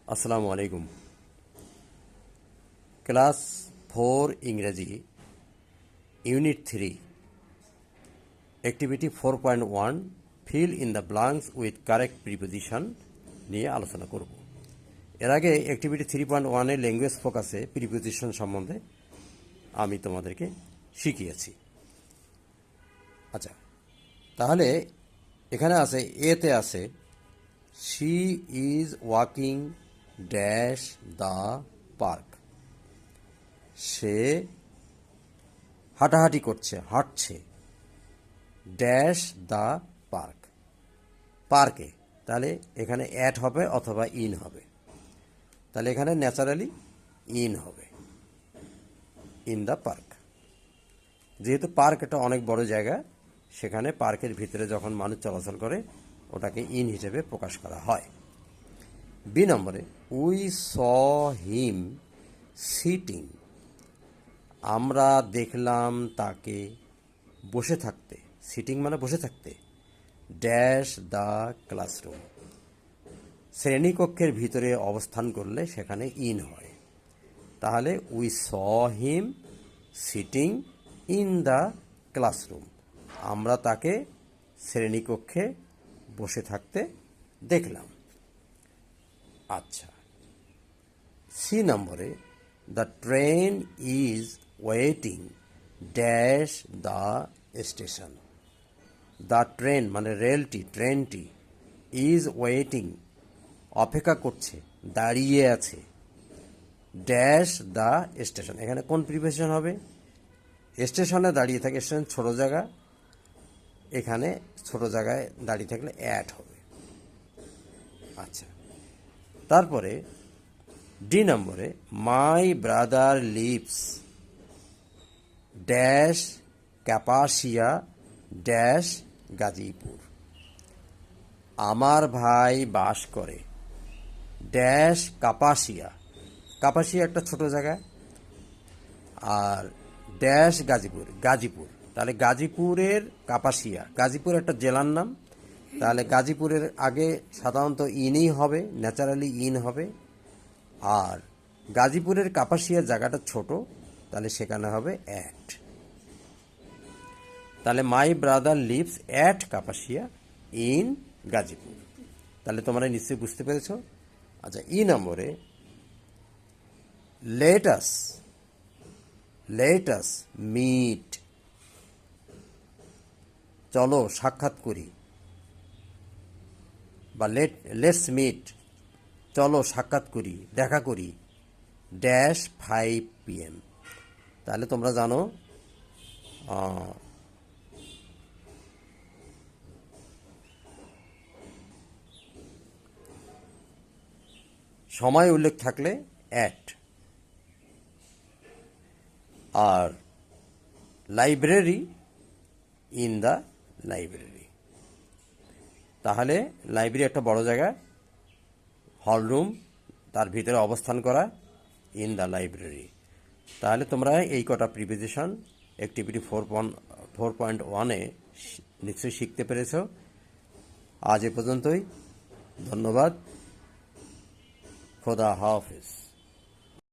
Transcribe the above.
আসসালামু আলাইকুম। ক্লাস 4 ইংরেজি unit 3 activity 4.1 fill in the blanks with correct preposition নিয়ে আলোচনা করব। এর আগে অ্যাক্টিভিটি 3.1 এর ল্যাঙ্গুয়েজ ফোকাসে প্রিপোজিশন সম্বন্ধে আমি তোমাদেরকে শিখিয়েছি। আচ্ছা, তাহলে এখানে আছে এতে আছে she is walking dash the park. সে হাঁটাহাঁটি করছে, হাঁটছে ড্যাশ দ্য পার্ক, পার্কে। তাহলে এখানে অ্যাট হবে অথবা ইন হবে। তাহলে এখানে ন্যাচারালি ইন হবে, ইন দ্য পার্ক। যেহেতু পার্ক এটা অনেক বড় জায়গা, সেখানে পার্কের ভিতরে যখন মানুষ চলাচল করে ওটাকে ইন হিসেবে প্রকাশ করা হয়। বি নম্বরে উই স হিম সিটিং। আমরা দেখলাম তাকে বসে থাকতে, সিটিং মানে বসে থাকতে, ড্যাশ দ্য ক্লাসরুম। শ্রেণীকক্ষের ভিতরে অবস্থান করলে সেখানে ইন হয়। তাহলে we saw him sitting in the classroom. আমরা তাকে শ্রেণীকক্ষে বসে থাকতে দেখলাম। আচ্ছা, সি নম্বরে the train is waiting dash the station. The train মানে রেলটি, ট্রেনটি, ইজ ওয়েটিং অপেক্ষা করছে, দাঁড়িয়ে আছে, ড্যাশ দ্য স্টেশন। এখানে কোন প্রিপোজিশন হবে? স্টেশনে দাঁড়িয়ে থাকে, স্টেশন ছোটো জায়গা, এখানে ছোটো জায়গায় দাঁড়িয়ে থাকলে অ্যাট হবে। আচ্ছা, তারপরে ডি নম্বরে my brother lives dash Kapasia dash Gazipur. আমার ভাই বাস করে ড্যাশ কাপাসিয়া। কাপাসিয়া একটা ছোট জায়গা, আর ড্যাশ গাজীপুর, গাজীপুর। তাহলে গাজীপুরের কাপাসিয়া, গাজীপুর একটা জেলার নাম। তাহলে গাজীপুরের আগে সাধারণত ইনই হবে, ন্যাচারালি ইন হবে। আর গাজীপুরের কাপাসিয়া জায়গাটা ছোট, তাহলে সেখানে হবে অ্যাট। তাহলে মাই brother leaves at Kapasia in Gazipur. তাহলে তোমরা নিশ্চয়ই বুঝতে পেরেছ। আচ্ছা, ই নম্বরে লেটাস মিট। চলো সাক্ষাৎ করি, বা লেটস মিট, চলো সাক্ষাৎ করি, দেখা করি, ড্যাশ 5 PM। তাহলে তোমরা জানো সময় উল্লেখ থাকলে অ্যাট। আর লাইব্রেরি ইন দ্য লাইব্রেরি। তাহলে লাইব্রেরি একটা বড় জায়গা, হল রুম, তার ভিতরে অবস্থান করা, ইন দ্য লাইব্রেরি। তাহলে তোমরা এই কটা প্রিপোজিশন অ্যাক্টিভিটি 4.1-এ নিশ্চয়ই শিখতে পেরেছ। আজ এ পর্যন্তই। ধন্যবাদ। খোদা হাফেজ।